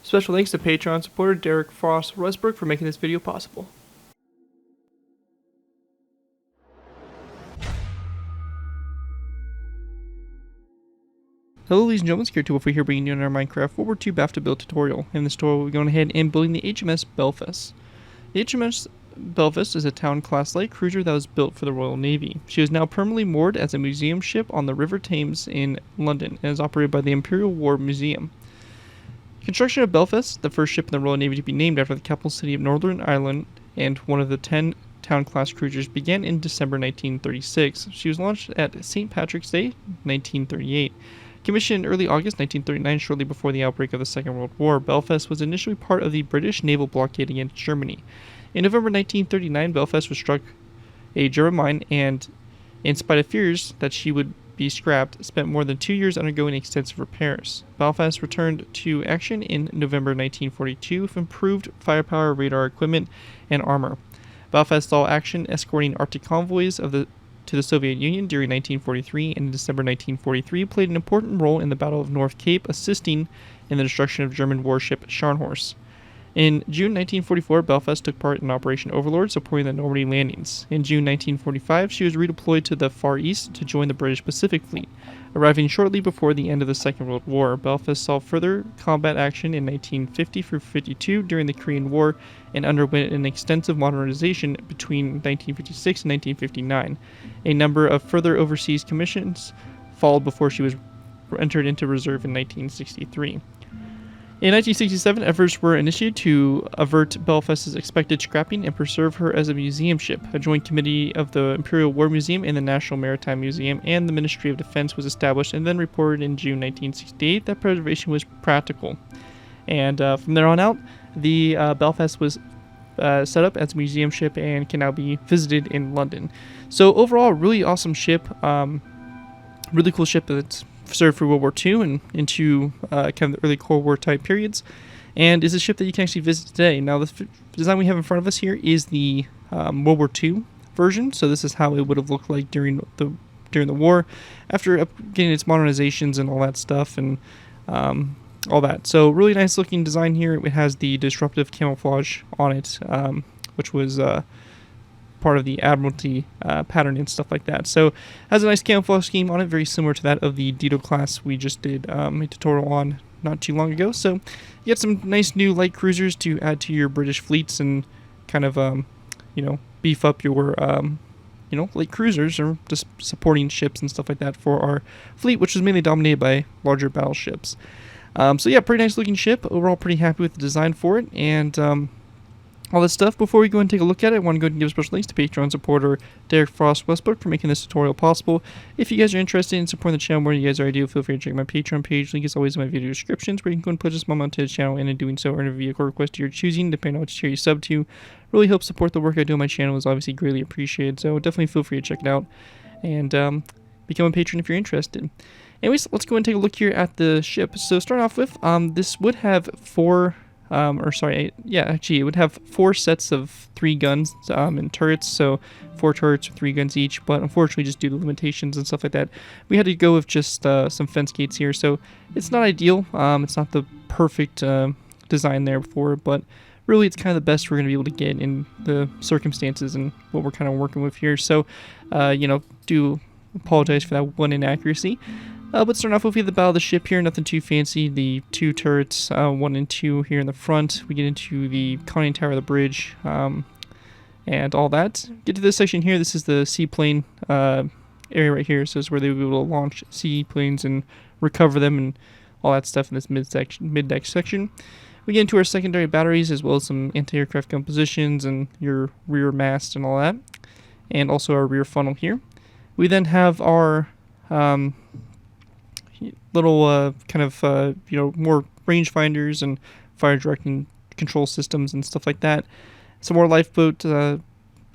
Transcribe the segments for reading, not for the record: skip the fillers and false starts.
Special thanks to Patreon supporter Derek Frost Westbrook for making this video possible. Hello ladies and gentlemen, it's Cayde here bringing you another Minecraft World War II BAFTA build tutorial. In this tutorial we're going ahead and building the HMS Belfast. The HMS Belfast is a town-class light cruiser that was built for the Royal Navy. She is now permanently moored as a museum ship on the River Thames in London and is operated by the Imperial War Museum. Construction of Belfast, the first ship in the Royal Navy to be named after the capital city of Northern Ireland and one of the 10 town-class cruisers, began in December 1936. She was launched at St. Patrick's Day, 1938. Commissioned in early August 1939, shortly before the outbreak of the Second World War, Belfast was initially part of the British naval blockade against Germany. In November 1939, Belfast was struck a German mine and, in spite of fears that she would be scrapped, spent more than 2 years undergoing extensive repairs. Belfast returned to action in November 1942 with improved firepower, radar equipment, and armor. Belfast saw action escorting Arctic convoys to the Soviet Union during 1943, and in December 1943 played an important role in the Battle of North Cape, assisting in the destruction of German warship Scharnhorst. In June 1944, Belfast took part in Operation Overlord, supporting the Normandy landings. In June 1945, she was redeployed to the Far East to join the British Pacific Fleet. Arriving shortly before the end of the Second World War, Belfast saw further combat action in 1950 through 52 during the Korean War and underwent an extensive modernization between 1956 and 1959. A number of further overseas commissions followed before she was entered into reserve in 1963. In 1967, efforts were initiated to avert Belfast's expected scrapping and preserve her as a museum ship. A joint committee of the Imperial War Museum and the National Maritime Museum and the Ministry of Defense was established and then reported in June 1968 that preservation was practical. And from there on out, the Belfast was set up as a museum ship and can now be visited in London. So overall, really awesome ship. Really cool ship that's served for World War II and into kind of the early Cold War type periods, and is a ship that you can actually visit today. Now, the design we have in front of us here is the World War II version, so this is how it would have looked like during the war, after getting its modernizations and all that stuff and all that. So really nice looking design here. It has the disruptive camouflage on it, which was part of the Admiralty pattern and stuff like that. So has a nice camouflage scheme on it, very similar to that of the Dido class we just did a tutorial on not too long ago. So you get some nice new light cruisers to add to your British fleets and kind of beef up your light cruisers, or just supporting ships and stuff like that for our fleet, which is mainly dominated by larger battleships. So yeah, pretty nice looking ship. Overall, pretty happy with the design for it and all this stuff. Before we go and take a look at it, I want to go and give special thanks to Patreon supporter Derek Frost Westbrook for making this tutorial possible. If you guys are interested in supporting the channel more than you guys already do, feel free to check my Patreon page. Link is always in my video descriptions, where you can go and pledge a small amount to the channel, and in doing so earn a vehicle request to your choosing, depending on what tier you sub to. Really helps support the work I do on my channel, is obviously greatly appreciated, so definitely feel free to check it out and become a patron if you're interested. Anyways, let's go and take a look here at the ship. So starting off with, this would have it would have 4 sets of 3 guns and turrets, so 4 turrets with 3 guns each, but unfortunately, just due to limitations and stuff like that, we had to go with just some fence gates here. So it's not ideal. It's not the perfect design there before, but really it's kind of the best we're going to be able to get in the circumstances and what we're kind of working with here. So do apologize for that one inaccuracy. But starting off with, we have the bow of the ship here, nothing too fancy. The 2 turrets, 1 and 2 here in the front. We get into the conning tower of the bridge and all that. Get to this section here. This is the seaplane area right here. So this is where they will be able to launch seaplanes and recover them and all that stuff in this mid-deck section. We get into our secondary batteries, as well as some anti-aircraft gun positions and your rear mast and all that, and also our rear funnel here. We then have our little more rangefinders and fire directing control systems and stuff like that. Some more lifeboats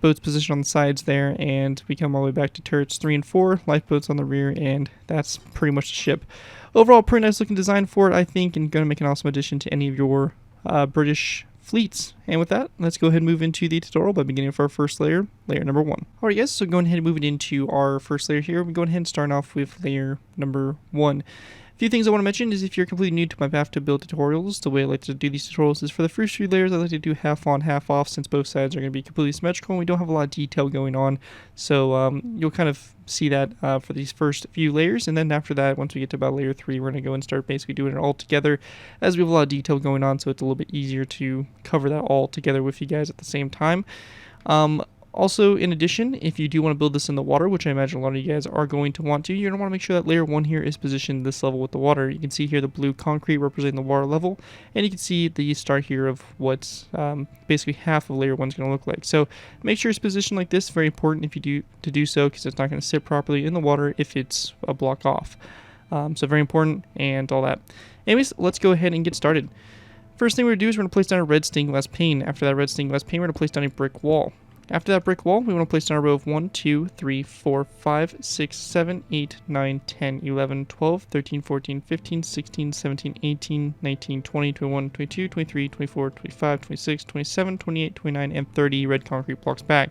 positioned on the sides there, and we come all the way back to turrets 3 and 4, lifeboats on the rear, and that's pretty much the ship. Overall, pretty nice looking design for it, I think, and going to make an awesome addition to any of your British fleets. And with that, let's go ahead and move into the tutorial by beginning with our first layer, layer number 1. Alright guys, so going ahead and moving into our first layer here, we're going ahead and start off with layer number 1. few things I want to mention is if you're completely new to my BAFTA build tutorials, the way I like to do these tutorials is for the first 3 layers I like to do half on, half off, since both sides are going to be completely symmetrical and we don't have a lot of detail going on. So you'll kind of see that for these first few layers, and then after that, once we get to about layer 3, we're going to go and start basically doing it all together, as we have a lot of detail going on, so it's a little bit easier to cover that all together with you guys at the same time. Also, in addition, if you do want to build this in the water, which I imagine a lot of you guys are going to want to, you're going to want to make sure that layer 1 here is positioned this level with the water. You can see here the blue concrete representing the water level, and you can see the start here of what's basically half of layer 1 is going to look like. So make sure it's positioned like this. Very important if you do so, because it's not going to sit properly in the water if it's a block off. So very important and all that. Anyways, let's go ahead and get started. First thing we're going to do is we're going to place down a red stained glass pane. After that red stained glass pane, we're going to place down a brick wall. After that brick wall, we want to place down a row of 1, 2, 3, 4, 5, 6, 7, 8, 9, 10, 11, 12, 13, 14, 15, 16, 17, 18, 19, 20, 21, 22, 23, 24, 25, 26, 27, 28, 29, and 30 red concrete blocks back.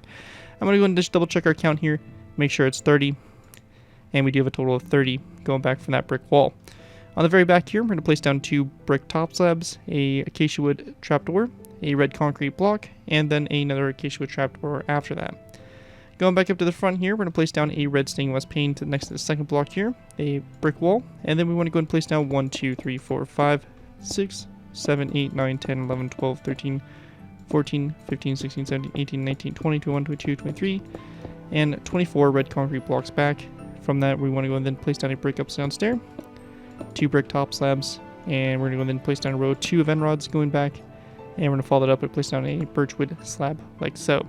I'm going to go and just double check our count here, make sure it's 30, and we do have a total of 30 going back from that brick wall. On the very back here, we're going to place down 2 brick top slabs, a acacia wood trapdoor, a red concrete block, and then another acacia wood trapdoor after that. Going back up to the front here, we're going to place down a red stained glass pane next to the second block here, a brick wall, and then we want to go and place down 1, 2, 3, 4, 5, 6, 7, 8, 9, 10, 11, 12, 13, 14, 15, 16, 17, 18, 19, 20, 21, 22, 23, and 24 red concrete blocks back. From that, we want to go and then place down a brick upside down stair, 2 brick top slabs, and we're going to go and then place down a row 2 of end rods going back. And we're going to follow that up and place down a birchwood slab like so.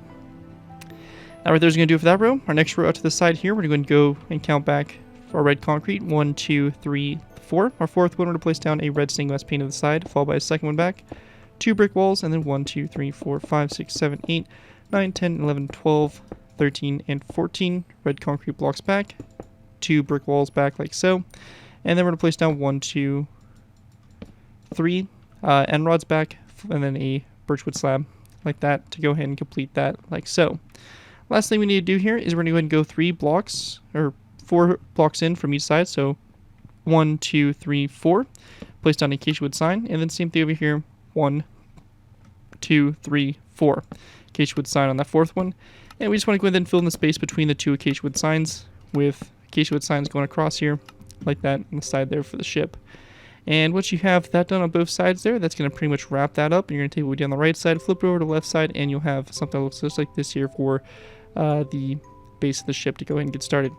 Now right there's going to do it for that row. Our next row out to the side here, we're going to go and count back for our red concrete. 1, 2, 3, 4. Our fourth one, we're going to place down a red stained glass pane to the side, followed by a second one back. 2 brick walls, and then 1, 2, 3, 4, 5, 6, 7, 8, 9, 10, 11, 12, 13, and 14 red concrete blocks back. 2 brick walls back like so. And then we're going to place down 1, 2, 3 end rods back, and then a birchwood slab like that to go ahead and complete that like so. Last thing we need to do here is we're going to go ahead and go 3 blocks, or 4 blocks in from each side. So 1, 2, 3, 4. Place down a acacia wood sign, and then same thing over here. 1, 2, 3, 4. Acacia wood sign on that fourth one. And we just want to go ahead and fill in the space between the 2 acacia wood signs with acacia wood signs going across here like that on the side there for the ship. And once you have that done on both sides there, that's going to pretty much wrap that up. And you're going to take what we did on the right side, flip it over to the left side, and you'll have something that looks just like this here for the base of the ship to go ahead and get started.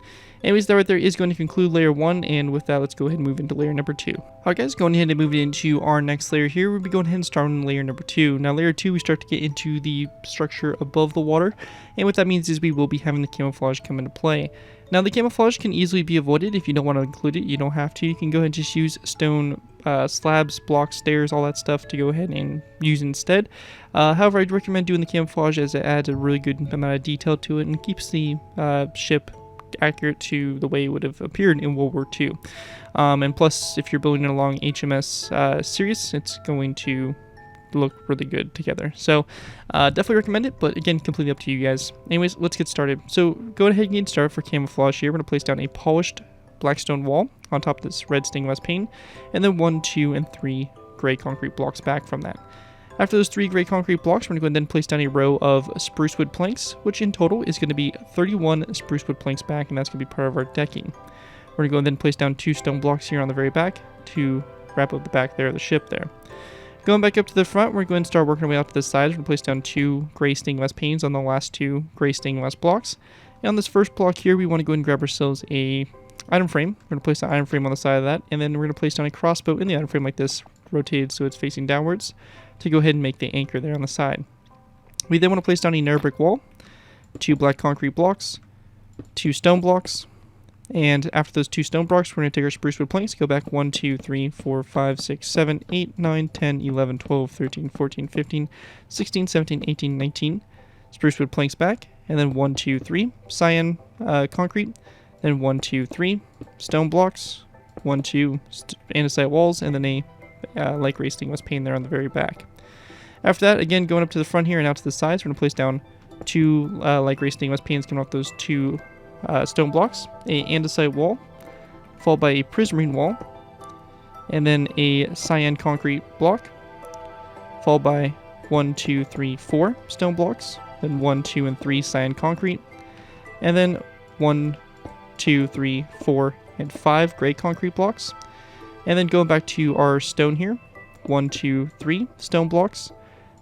Anyways, that right there is going to conclude layer 1, and with that, let's go ahead and move into layer number 2. Alright guys, going ahead and moving into our next layer here, we'll be going ahead and starting layer number 2. Now layer 2, we start to get into the structure above the water, and what that means is we will be having the camouflage come into play. Now the camouflage can easily be avoided if you don't want to include it. You don't have to. You can go ahead and just use stone slabs, blocks, stairs, all that stuff to go ahead and use instead. However, I'd recommend doing the camouflage as it adds a really good amount of detail to it and keeps the ship accurate to the way it would have appeared in World War II. And plus, if you're building it along HMS series, it's going to look really good together. So definitely recommend it, but again, completely up to you guys. Anyways, let's get started. So go ahead and get started for camouflage here. We're going to place down a polished black stone wall on top of this red stained glass pane, and then 1, 2, and 3 gray concrete blocks back from that. After those 3 gray concrete blocks, we're going to go ahead and then place down a row of spruce wood planks, which in total is going to be 31 spruce wood planks back, and that's going to be part of our decking. We're going to go ahead and then place down 2 stone blocks here on the very back to wrap up the back there of the ship there. Going back up to the front, we're going to start working our way out to the sides. We're going to place down 2 gray stained glass panes on the last 2 gray stained glass blocks. And on this first block here, we want to go and grab ourselves a item frame. We're going to place the item frame on the side of that, and then we're going to place down a crossbow in the item frame like this, rotated so it's facing downwards, to go ahead and make the anchor there on the side. We then want to place down a narrow brick wall, 2 black concrete blocks, 2 stone blocks, and after those 2 stone blocks, we're going to take our spruce wood planks, go back 1, 2, 3, 4, 5, 6, 7, 8, 9, 10, 11, 12, 13, 14, 15, 16, 17, 18, 19 spruce wood planks back, and then 1, 2, 3 cyan concrete, then 1, 2, 3 stone blocks, 1, 2 andesite walls, and then a light gray stained glass pane there on the very back. After that, again, going up to the front here and out to the sides, we're going to place down 2 light gray stained glass panes coming off those 2 stone blocks, a andesite wall, followed by a prismarine wall, and then a cyan concrete block, followed by 1, 2, 3, 4 stone blocks, then 1, 2, and 3 cyan concrete, and then 1, 2, 3, 4, and 5 gray concrete blocks. And then going back to our stone here, 1, 2, 3 stone blocks,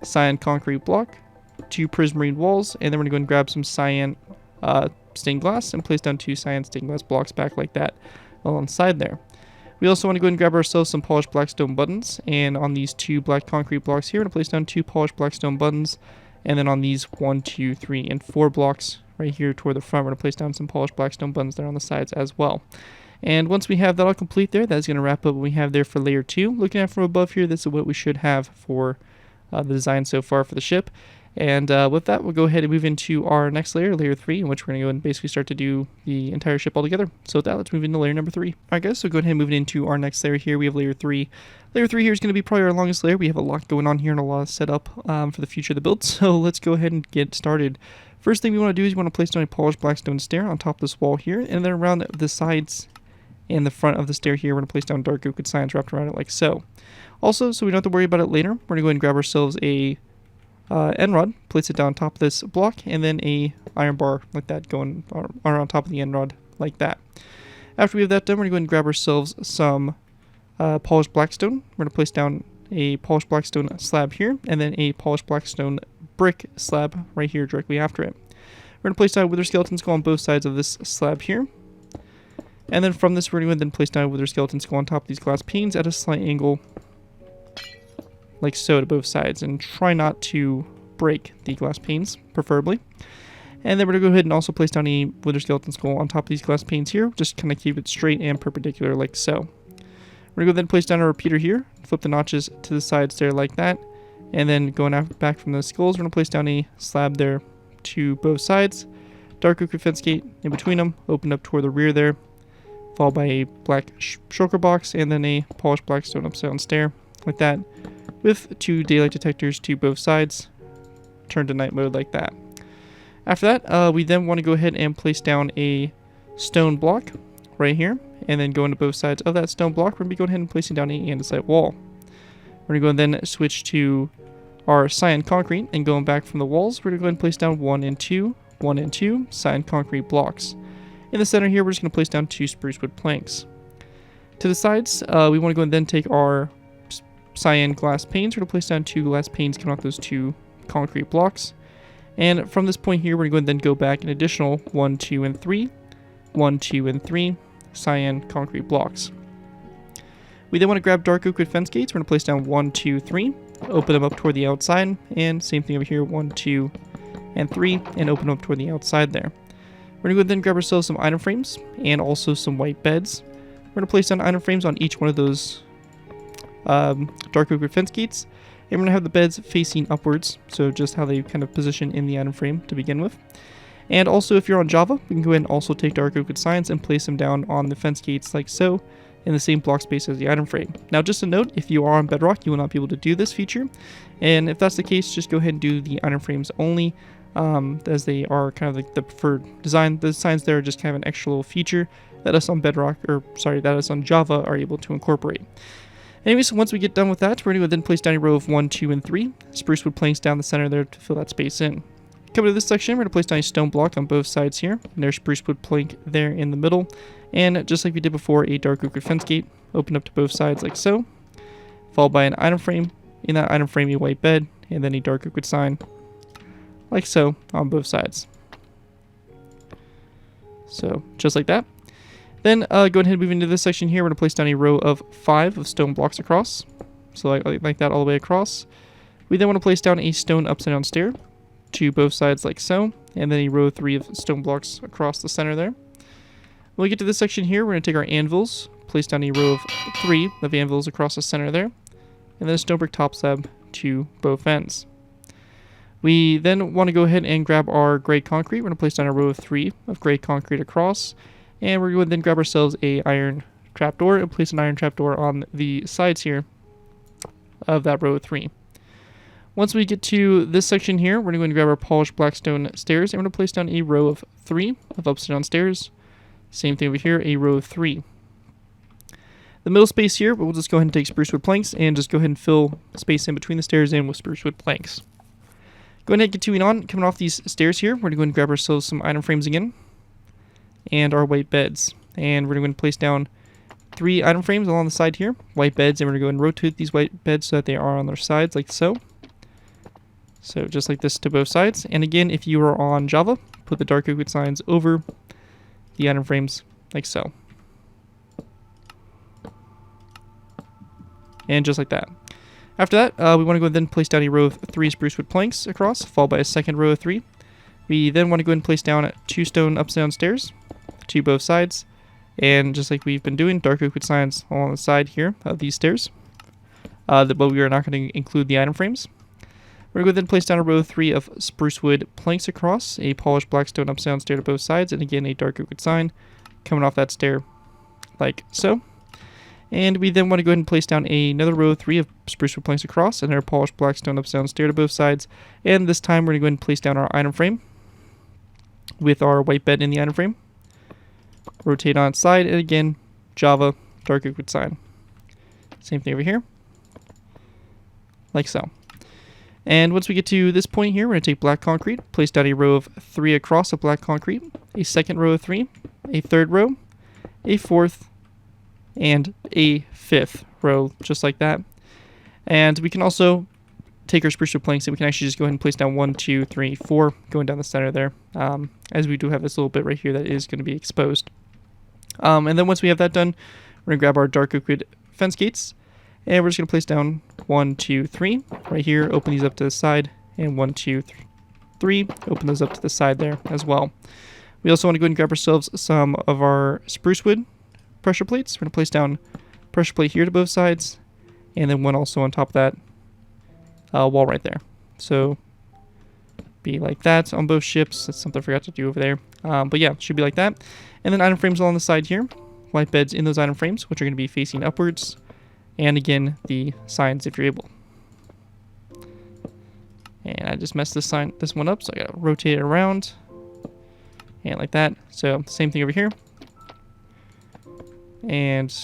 cyan concrete block, 2 prismarine walls, and then we're going to go and grab some cyan stained glass and place down 2 cyan stained glass blocks back like that alongside there. We also want to go and grab ourselves some polished black stone buttons, and on these 2 black concrete blocks here, we're going to place down 2 polished black stone buttons, and then on these 1, 2, 3, and 4 blocks right here toward the front, we're going to place down some polished black stone buttons there on the sides as well. And once we have that all complete there, that's going to wrap up what we have there for layer 2. Looking at it from above here, this is what we should have for the design so far for the ship. And with that, we'll go ahead and move into our next layer, layer 3, in which we're going to go and basically start to do the entire ship all together. So with that, let's move into layer number 3. Alright guys, so go ahead and move into our next layer here. We have layer 3. Layer 3 here is going to be probably our longest layer. We have a lot going on here and a lot of setup for the future of the build. So let's go ahead and get started. First thing we want to do is we want to place down a polished black stone stair on top of this wall here, and then around the sides and the front of the stair here, we're going to place down dark oak with signs wrapped around it like so. Also, so we don't have to worry about it later, we're going to go ahead and grab ourselves a end rod, place it down on top of this block, and then a iron bar like that going on top of the end rod like that. After we have that done, we're going to go ahead and grab ourselves some polished blackstone. We're going to place down a polished blackstone slab here, and then a polished blackstone brick slab right here directly after it. We're going to place down a wither skeleton skull on both sides of this slab here. And then from this, we're going to then place down a wither skeleton skull on top of these glass panes at a slight angle, like so, to both sides. And try not to break the glass panes, preferably. And then we're going to go ahead and also place down a wither skeleton skull on top of these glass panes here. Just kind of keep it straight and perpendicular, like so. We're going to go then place down a repeater here, flip the notches to the sides there like that. And then going back from the skulls, we're going to place down a slab there to both sides. Dark oak fence gate in between them, open up toward the rear there, followed by a black shulker box, and then a polished black stone upside down stair, like that, with 2 daylight detectors to both sides, turned to night mode like that. After that, we then want to go ahead and place down a stone block right here, and then go into both sides of that stone block. We're going to be going ahead and placing down a andesite wall. We're going to go and then switch to our cyan concrete, and going back from the walls, we're going to go ahead and place down 1 and 2, 1 and 2 cyan concrete blocks. In the center here, we're just going to place down 2 spruce wood planks. To the sides, we want to go and then take our cyan glass panes. We're going to place down 2 glass panes coming off those 2 concrete blocks. And from this point here, we're going to then go back an additional 1, 2, and 3, 1, 2, and 3 cyan concrete blocks. We then want to grab dark oak wood fence gates. We're going to place down 1, 2, 3, open them up toward the outside, and same thing over here, 1, 2, and 3, and open them up toward the outside there. We're going to go then grab ourselves some item frames, and also some white beds. We're going to place down item frames on each one of those dark oak wood fence gates, and we're going to have the beds facing upwards, so just how they kind of position in the item frame to begin with. And also, if you're on Java, we can go ahead and also take dark oak wood signs and place them down on the fence gates like so, in the same block space as the item frame. Now, just a note, if you are on Bedrock, you will not be able to do this feature, and if that's the case, just go ahead and do the item frames only, as they are kind of like the preferred design. The signs there are just kind of an extra little feature that us on Bedrock, that us on Java are able to incorporate. Anyway, so once we get done with that, we're going to then place down a row of 1, 2, and 3 spruce wood planks down the center there to fill that space in. Coming to this section, we're going to place down a stone block on both sides here, and there's spruce wood plank there in the middle, and just like we did before, a dark oak fence gate, open up to both sides like so, followed by an item frame, in that item frame a white bed, and then a dark oak sign, like so, on both sides. So, just like that. Then, go ahead and move into this section here. We're going to place down a row of 5 of stone blocks across. So, like that all the way across. We then want to place down a stone upside down stair to both sides like so. And then a row of 3 of stone blocks across the center there. When we get to this section here, we're going to take our anvils, place down a row of 3 of anvils across the center there. And then a stone brick top slab to both ends. We then want to go ahead and grab our gray concrete. We're going to place down a row of 3 of gray concrete across. And we're going to then grab ourselves a iron trapdoor and place an iron trapdoor on the sides here of that row of 3. Once we get to this section here, we're going to grab our polished blackstone stairs, and we're going to place down a row of 3 of upside down stairs. Same thing over here, a row of 3. The The middle space here, we'll just go ahead and take spruce wood planks and just go ahead and fill space in between the stairs in with spruce wood planks. Go ahead and continuing on, coming off these stairs here, we're going to go and grab ourselves some item frames again. And our white beds. And we're going to place down 3 item frames along the side here, white beds, and we're going to go and rotate these white beds so that they are on their sides like so. So just like this to both sides. And again, if you are on Java, put the dark oak wood signs over the item frames like so. And just like that. After that, we want to go and then place down a row of 3 spruce wood planks across, followed by a second row of 3. We then want to go and place down 2 stone upside stairs to both sides. And just like we've been doing, dark oak wood signs along the side here of these stairs. But we are not going to include the item frames. We're going to go then place down a row of 3 of spruce wood planks across, a polished black stone upside down stair to both sides, and again a dark oak wood sign coming off that stair like so. And we then want to go ahead and place down another row of 3 of spruce wood planks across, and a polished black stone upside down stair to both sides. And this time we're going to go ahead and place down our item frame with our white bed in the item frame. Rotate on its side, and again, Java, dark oak wood sign. Same thing over here, like so. And once we get to this point here, we're going to take black concrete, place down a row of 3 across of black concrete, a second row of 3, a third row, a fourth, and a 5th row, just like that. And we can also take our spruce wood planks, and we can actually just go ahead and place down 1, 2, 3, 4, going down the center there, as we do have this little bit right here that is going to be exposed. And then once we have that done, we're going to grab our dark oak wood fence gates, and we're just going to place down 1, 2, 3 right here, open these up to the side, and 1, 2, 3, open those up to the side there as well. We also want to go ahead and grab ourselves some of our spruce wood pressure plates. We're going to place down pressure plate here to both sides, and then one also on top of that wall right there. So be like that on both ships. That's something I forgot to do over there. But yeah, it should be like that. And then item frames along the side here. White beds in those item frames, which are going to be facing upwards. And again, the signs if you're able. And I just messed this one up, so I got to rotate it around. And like that. So same thing over here. And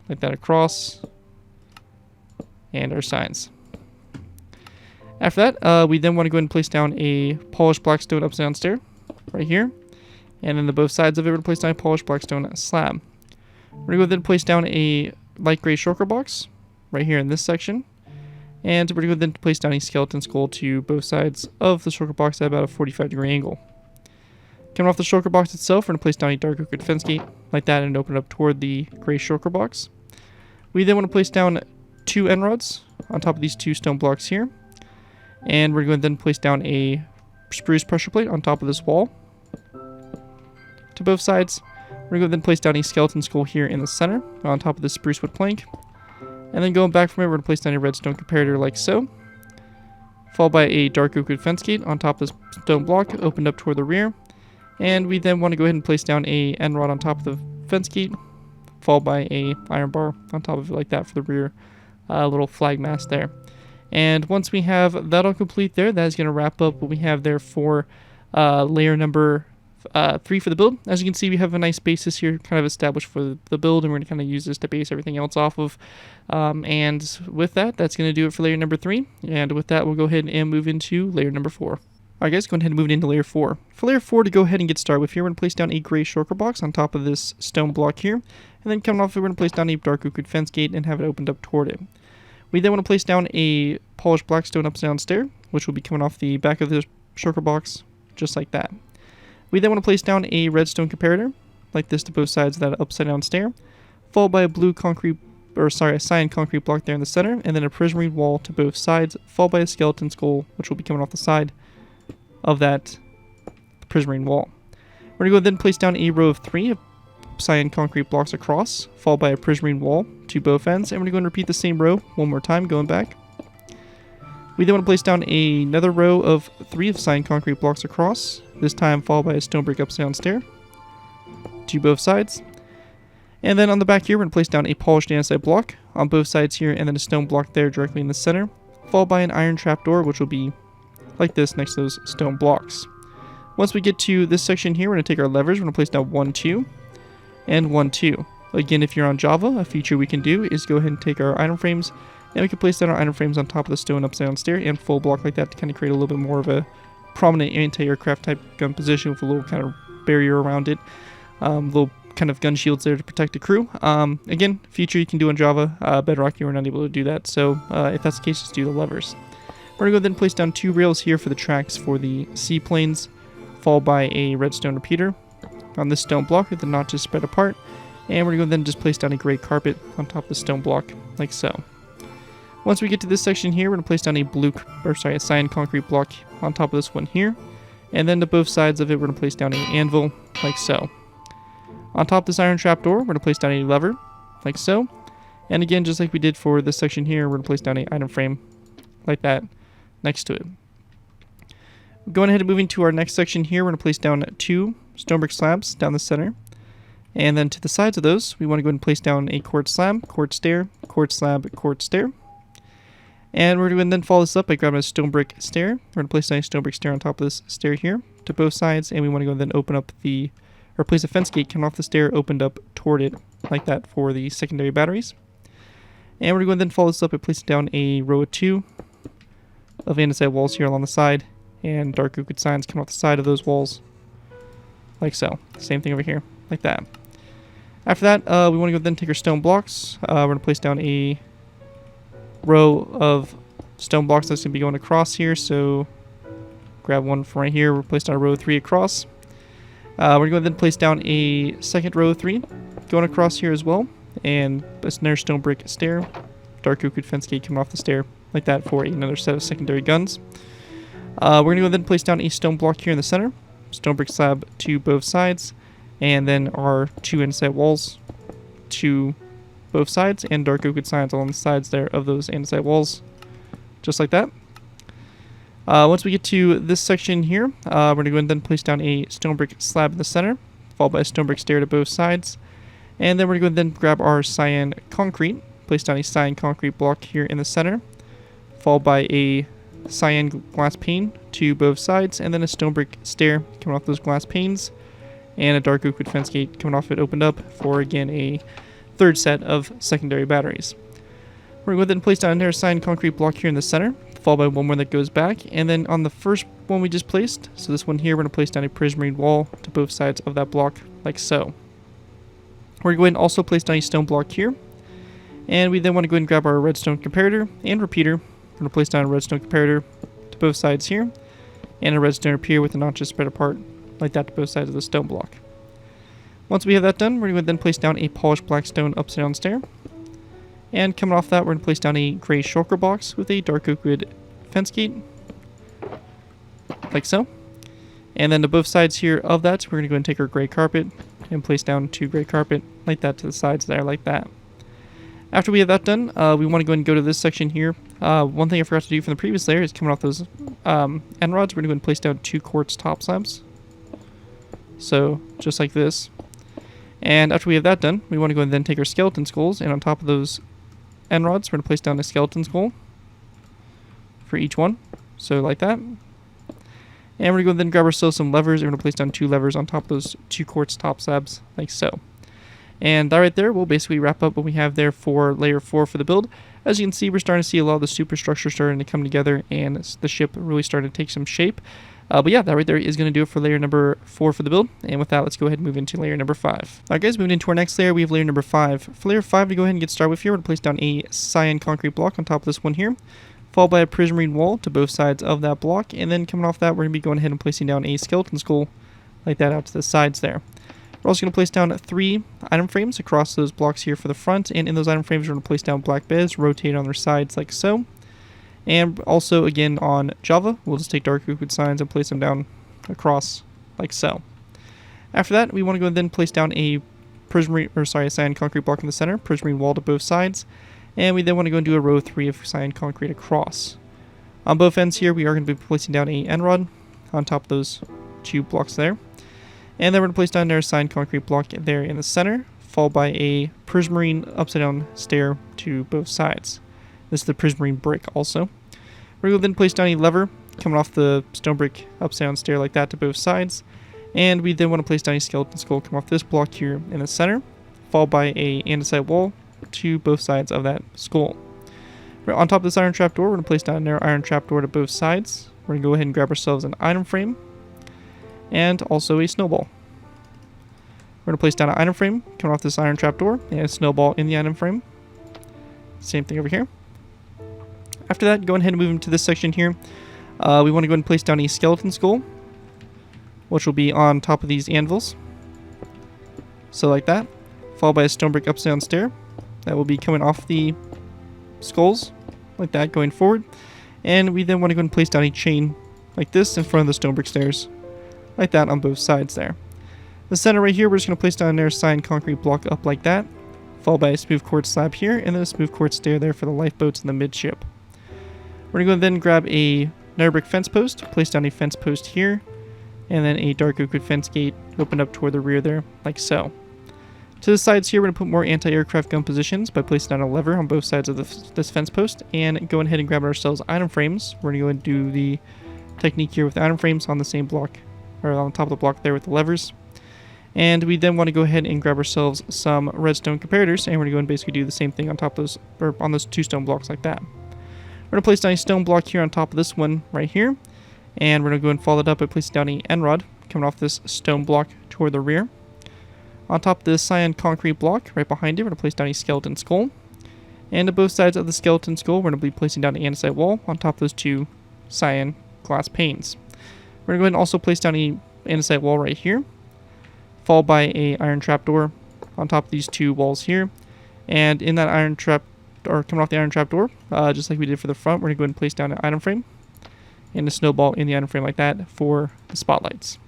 like that across. And our signs. After that, we then want to go ahead and place down a polished black stone upside down stair right here. And then the both sides of it, we're going to place down a polished black stone slab. We're going to go then place down a light gray shulker box right here in this section. And we're going to go then place down a skeleton skull to both sides of the shulker box at about a 45-degree angle. Coming off the shulker box itself, we're going to place down a dark oak wood fence gate like that and open it up toward the gray shulker box. We then want to place down 2 end rods on top of these 2 stone blocks here. And we're going to then place down a spruce pressure plate on top of this wall to both sides. We're going to then place down a skeleton skull here in the center on top of the spruce wood plank. And then going back from it, we're going to place down a redstone comparator like so. Followed by a dark oak wood fence gate on top of the stone block, opened up toward the rear. And we then want to go ahead and place down a end rod on top of the fence gate, followed by a iron bar on top of it like that for the rear little flag mast there. And once we have that all complete there, that is going to wrap up what we have there for layer number 3 for the build. As you can see, we have a nice basis here kind of established for the build, and we're going to kind of use this to base everything else off of. And with that, that's going to do it for layer number 3. And with that, we'll go ahead and move into layer number 4. Alright guys, go ahead and move into layer 4. For layer 4, to go ahead and get started with here, we're going to place down a gray shulker box on top of this stone block here. And then coming off it, we're going to place down a dark oak wood fence gate and have it opened up toward it. We then want to place down a polished black stone upside down stair, which will be coming off the back of the shulker box, just like that. We then want to place down a redstone comparator, like this to both sides of that upside down stair, followed by a cyan concrete block there in the center, and then a prismarine wall to both sides, followed by a skeleton skull, which will be coming off the side of that prismarine wall. We're going to go then place down a row of 3 cyan concrete blocks across, followed by a prismarine wall to both ends, and we're going to repeat the same row one more time, going back. We then want to place down another row of 3 of cyan concrete blocks across, this time followed by a stone brick upside down stair to both sides. And then on the back here, we're going to place down a polished andesite block on both sides here, and then a stone block there directly in the center, followed by an iron trapdoor, which will be like this next to those stone blocks. Once we get to this section here, we're going to take our levers, we're going to place down 1, 2, and 1, 2. Again, if you're on Java, a feature we can do is go ahead and take our item frames, and we can place down our item frames on top of the stone upside down stair and full block like that to kind of create a little bit more of a prominent anti-aircraft type gun position with a little kind of barrier around it. Little kind of gun shields there to protect the crew. Again, feature you can do on Java. Bedrock, you were not able to do that, so if that's the case, just do the levers. We're going to go then place down 2 rails here for the tracks for the seaplanes, followed by a redstone repeater on this stone block with the notches spread apart. And we're going to go then just place down a gray carpet on top of the stone block, like so. Once we get to this section here, we're going to place down a cyan concrete block on top of this one here. And then to both sides of it, we're going to place down an anvil, like so. On top of this iron trapdoor, we're going to place down a lever, like so. And again, just like we did for this section here, we're going to place down an item frame, like that, next to it. Going ahead and moving to our next section here, we're going to place down 2 stone brick slabs down the center. And then to the sides of those, we want to go ahead and place down a quartz slab, quartz stair, quartz slab, quartz stair. And we're going to then follow this up by grabbing a stone brick stair. We're going to place down a stone brick stair on top of this stair here to both sides. And we want to go and then open up or place a fence gate coming off the stair opened up toward it, like that for the secondary batteries. And we're going to then follow this up by placing down a row of 2 of andesite walls here along the side. And dark oak signs coming off the side of those walls, like so. Same thing over here, like that. After that, we want to go then take our stone blocks. We're going to place down a row of stone blocks that's going to be going across here. So grab one from right here. We'll place down a row of 3 across. We're going to then place down a second row of 3 going across here as well. And another stone brick stair. Dark oak fence gate coming off the stair, like that for another set of secondary guns. We're going to go then place down a stone block here in the center. Stone brick slab to both sides. And then our 2 andesite walls to both sides, and dark oak signs along the sides there of those andesite walls, just like that. Once we get to this section here, we're going to go ahead and then place down a stone brick slab in the center, followed by a stone brick stair to both sides. And then we're going to go ahead and then grab our cyan concrete, place down a cyan concrete block here in the center, followed by a cyan glass pane to both sides, and then a stone brick stair coming off those glass panes. And a dark oak fence gate coming off it opened up for, again, a third set of secondary batteries. We're going to go ahead and place down another cyan concrete block here in the center, followed by one more that goes back. And then on the first one we just placed, so this one here, we're going to place down a prismarine wall to both sides of that block, like so. We're going to go ahead and also place down a stone block here. And we then want to go ahead and grab our redstone comparator and repeater. We're going to place down a redstone comparator to both sides here, and a redstone repeater with the notches spread apart, like that to both sides of the stone block. Once we have that done, we're going to then place down a polished black stone upside down stair. And coming off that, we're going to place down a gray shulker box with a dark oak wood fence gate, like so. And then to both sides here of that, we're going to go and take our gray carpet and place down 2 gray carpet, like that to the sides there, like that. After we have that done, we want to go and go to this section here. One thing I forgot to do from the previous layer is coming off those end rods, we're going to go and place down 2 quartz top slabs. So, just like this. And after we have that done, we want to go and then take our skeleton skulls, and on top of those end rods, we're going to place down a skeleton skull for each one. So, like that. And we're going to then grab ourselves some levers, and we're going to place down 2 levers on top of those 2 quartz top slabs, like so. And that right there will basically wrap up what we have there for layer 4 for the build. As you can see, we're starting to see a lot of the superstructure starting to come together, and the ship really starting to take some shape. But yeah, that right there is going to do it for layer number 4 for the build. And with that, let's go ahead and move into layer number 5. Alright guys, moving into our next layer, we have layer number 5. For layer 5, to go ahead and get started with here, we're going to place down a cyan concrete block on top of this one here, followed by a prismarine wall to both sides of that block. And then coming off that, we're going to be going ahead and placing down a skeleton skull, like that out to the sides there. We're also going to place down 3 item frames across those blocks here for the front. And in those item frames, we're going to place down black beds, rotate on their sides like so. And also, again, on Java, we'll just take dark oak signs and place them down across like so. After that, we want to go and then place down a cyan concrete block in the center, prismarine wall to both sides, and we then want to go and do a row of 3 of cyan concrete across. On both ends here, we are going to be placing down a end rod on top of those 2 blocks there, and then we're going to place down our cyan concrete block there in the center, followed by a prismarine upside down stair to both sides. This is the prismarine brick also. We're going to then place down a lever coming off the stone brick upside down stair like that to both sides. And we then want to place down a skeleton skull coming off this block here in the center, followed by a andesite wall to both sides of that skull. Right on top of this iron trapdoor, we're going to place down another iron trapdoor to both sides. We're going to go ahead and grab ourselves an item frame and also a snowball. We're going to place down an item frame coming off this iron trapdoor and a snowball in the item frame. Same thing over here. After that, go ahead and move into this section here. We want to go ahead and place down a skeleton skull, which will be on top of these anvils. So like that. Followed by a stone brick upside down stair that will be coming off the skulls, like that, going forward. And we then want to go ahead and place down a chain like this in front of the stone brick stairs, like that on both sides there. The center right here, we're just going to place down another cyan concrete block up like that, followed by a smooth quartz slab here, and then a smooth quartz stair there for the lifeboats in the midship. We're going to go then grab a nether brick fence post, place down a fence post here, and then a dark oak wood fence gate opened up toward the rear there, like so. To the sides here, we're going to put more anti-aircraft gun positions by placing down a lever on both sides of this fence post, and going ahead and grab ourselves item frames. We're going to go and do the technique here with the item frames on the same block, or on top of the block there with the levers. And we then want to go ahead and grab ourselves some redstone comparators, and we're going to go and basically do the same thing on top of those, or on those two stone blocks like that. We're going to place down a stone block here on top of this one right here, and we're going to go and follow it up by placing down an end rod coming off this stone block toward the rear. On top of this cyan concrete block right behind it, we're going to place down a skeleton skull. And to both sides of the skeleton skull, we're going to be placing down an andesite wall on top of those two cyan glass panes. We're going to go ahead and also place down an andesite wall right here, followed by a iron trapdoor on top of these two walls here. And in that iron trap, or coming off the iron trapdoor, just like we did for the front, we're going to go ahead and place down an item frame and a snowball in the item frame like that for the spotlights.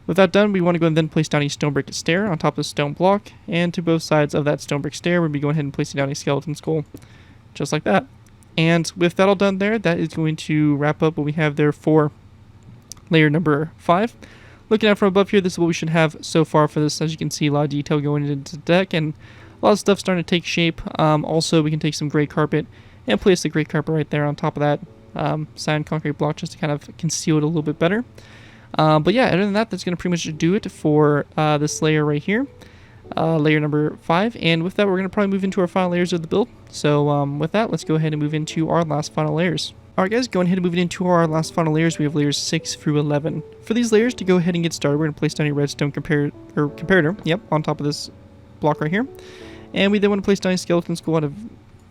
With that done, we want to go and then place down a stone brick stair on top of the stone block, and to both sides of that stone brick stair, we'll be going ahead and placing down a skeleton skull, just like that. And with that all done there, that is going to wrap up what we have there for layer number 5. Looking at from above here, this is what we should have so far for this. As you can see, a lot of detail going into the deck, and a lot of stuff starting to take shape. Also, we can take some gray carpet and place the gray carpet right there on top of that cyan concrete block just to kind of conceal it a little bit better. But yeah, other than that, that's going to pretty much do it for this layer right here, layer number 5. And with that, we're going to probably move into our final layers of the build. So with that, let's go ahead and move into our last final layers. Alright guys, going ahead and moving into our last final layers, we have layers 6 through 11. For these layers, to go ahead and get started, we're going to place down a redstone comparator, on top of this block right here. And we then want to place down a skeleton skull at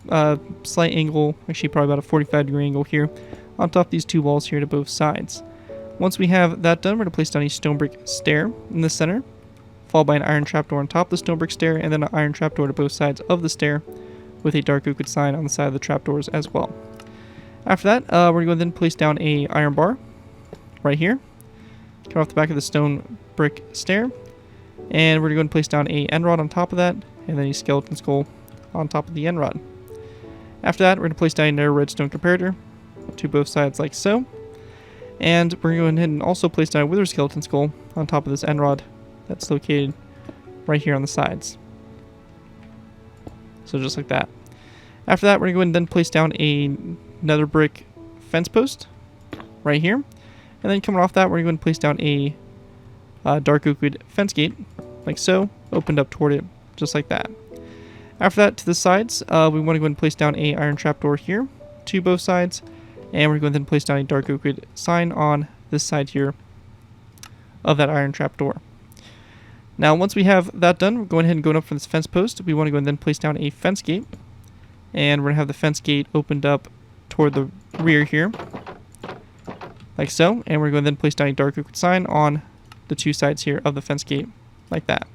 a slight angle, actually probably about a 45-degree angle here, on top of these two walls here to both sides. Once we have that done, we're going to place down a stone brick stair in the center, followed by an iron trapdoor on top of the stone brick stair, and then an iron trapdoor to both sides of the stair with a dark oak wood sign on the side of the trapdoors as well. After that, we're going to then place down a iron bar right here, cut off the back of the stone brick stair, and we're going to place down a end rod on top of that, and then a skeleton skull on top of the end rod. After that, we're going to place down another redstone comparator to both sides like so. And we're going to go ahead and also place down a wither skeleton skull on top of this end rod that's located right here on the sides. So just like that. After that, we're going to go ahead and then place down a nether brick fence post right here. And then coming off that, we're going to place down a dark oak wood fence gate like so, opened up toward it just like that. After that, to the sides, we want to go ahead and place down a iron trapdoor here to both sides. And we're going to then place down a dark oak wood sign on this side here of that iron trapdoor. Now, once we have that done, we're going ahead and going up from this fence post. We want to go and then place down a fence gate. And we're going to have the fence gate opened up toward the rear here, like so. And we're going to then place down a dark oak wood sign on the two sides here of the fence gate, like that.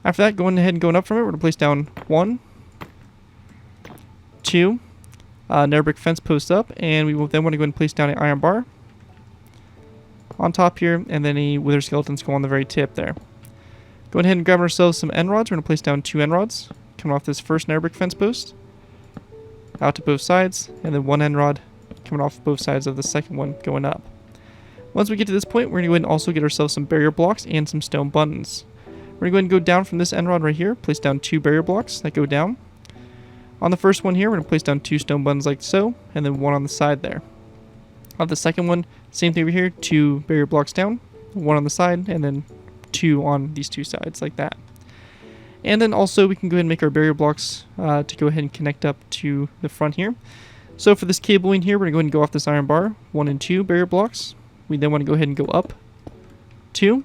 After that, going ahead and going up from it, we're going to place down 1, 2, nether brick fence post up, and we will then want to go ahead and place down an iron bar on top here, and then a wither skeleton skull on the very tip there. Going ahead and grab ourselves some end rods. We're going to place down 2 end rods coming off this first nether brick fence post out to both sides, and then 1 end rod coming off both sides of the second one going up. Once we get to this point, we're going to go ahead and also get ourselves some barrier blocks and some stone buttons. We're going to go ahead and go down from this end rod right here, place down 2 barrier blocks that go down. On the first one here, we're going to place down 2 stone buttons like so, and then 1 on the side there. On the second one, same thing over here, 2 barrier blocks down, 1 on the side, and then 2 on these 2 sides like that. And then also we can go ahead and make our barrier blocks to go ahead and connect up to the front here. So for this cabling here, we're going to go ahead and go off this iron bar, 1 and 2 barrier blocks. We then want to go ahead and go up 2.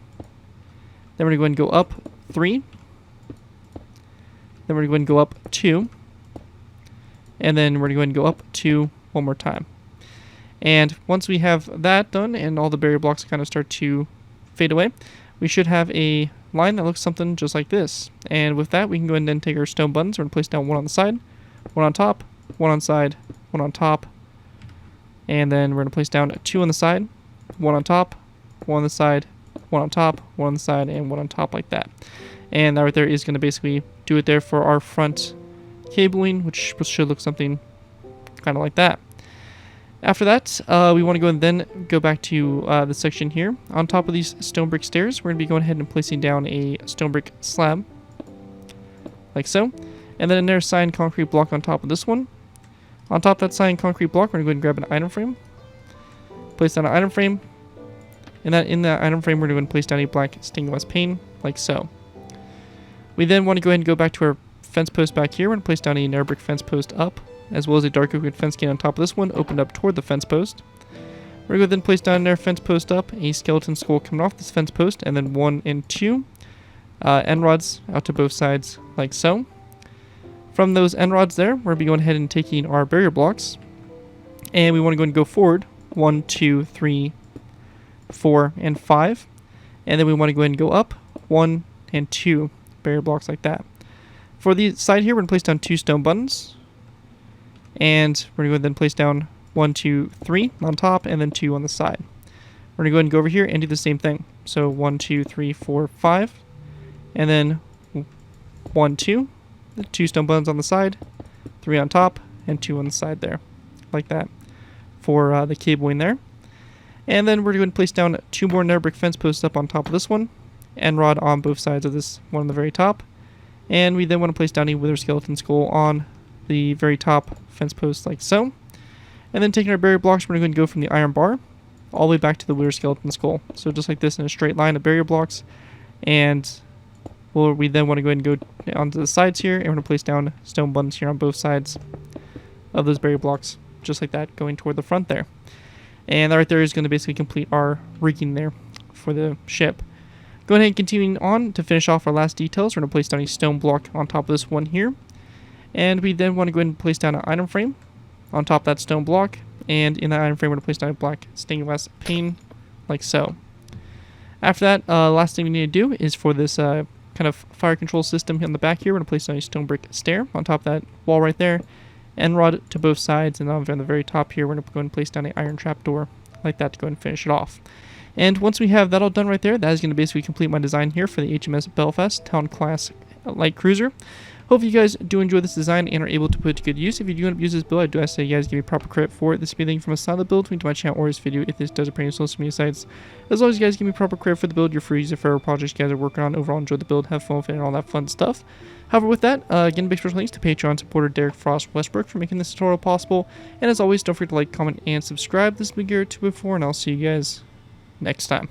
Then we're going to go ahead and go up 3. Then we're going to go up 2. And then we're going to go ahead and go up 2 one more time. And once we have that done and all the barrier blocks kind of start to fade away, we should have a line that looks something just like this. And with that, we can go ahead and then take our stone buttons. We're going to place down 1 on the side, 1 on top, 1 on side, 1 on top. And then we're going to place down 2 on the side, 1 on top, 1 on the side, 1 on top, 1 on the side, and 1 on top like that. And that right there is going to basically do it there for our front cabling, which should look something kind of like that. After that, we want to go and then go back to the section here. On top of these stone brick stairs, we're going to be going ahead and placing down a stone brick slab, like so. And then another cyan concrete block on top of this one. On top of that cyan concrete block, we're going to go ahead and grab an item frame. Place down an item frame. And in that item frame, we're going to place down a black stained glass pane, like so. We then want to go ahead and go back to our fence post back here. We're going to place down a narrow brick fence post up, as well as a dark oak fence gate on top of this one, opened up toward the fence post. We're going to then place down our fence post up, a skeleton skull coming off this fence post, and then 1 and 2 end rods out to both sides, like so. From those end rods there, we're going to be going ahead and taking our barrier blocks, and we want to go and go forward 1, 2, 3, 4, and 5. And then we want to go ahead and go up 1 and 2 barrier blocks like that. For the side here, we're going to place down 2 stone buttons. And we're going to then place down 1, 2, 3 on top, and then 2 on the side. We're going to go ahead and go over here and do the same thing. So 1, 2, 3, 4, 5. And then 1, 2. 2 stone buttons on the side, 3 on top, and 2 on the side there. Like that for the cabling there. And then we're going to place down 2 more narrow brick fence posts up on top of this one. End rod on both sides of this one on the very top. And we then want to place down a wither skeleton skull on the very top fence post like so. And then taking our barrier blocks, we're going to go from the iron bar all the way back to the wither skeleton skull. So just like this in a straight line of barrier blocks. And we then want to go ahead and go onto the sides here, and we're going to place down stone buttons here on both sides of those barrier blocks, just like that, going toward the front there. And that right there is going to basically complete our rigging there for the ship. Go ahead and continuing on to finish off our last details. We're going to place down a stone block on top of this one here. And we then want to go ahead and place down an item frame on top of that stone block. And in that item frame, we're going to place down a black stained glass pane, like so. After that, last thing we need to do is for this kind of fire control system on the back here, we're going to place down a stone brick stair on top of that wall right there. End rod to both sides, and on the very top here, we're going to go ahead and place down an iron trap door like that to go ahead and finish it off. And once we have that all done right there, that is going to basically complete my design here for the HMS Belfast Town-Class light cruiser. Hope you guys do enjoy this design and are able to put it to good use. If you do end up using this build, I do ask that you guys give me proper credit for it. This will be anything from a solid build to my channel or this video if this does appear on social media sites. As long as you guys give me proper credit for the build, you're free to use it for projects you guys are working on. Overall, enjoy the build, have fun with it, and all that fun stuff. However, with that, again, big special thanks to Patreon supporter Derek Frost Westbrook for making this tutorial possible. And as always, don't forget to like, comment, and subscribe. This has been Garrett2 before, and I'll see you guys next time.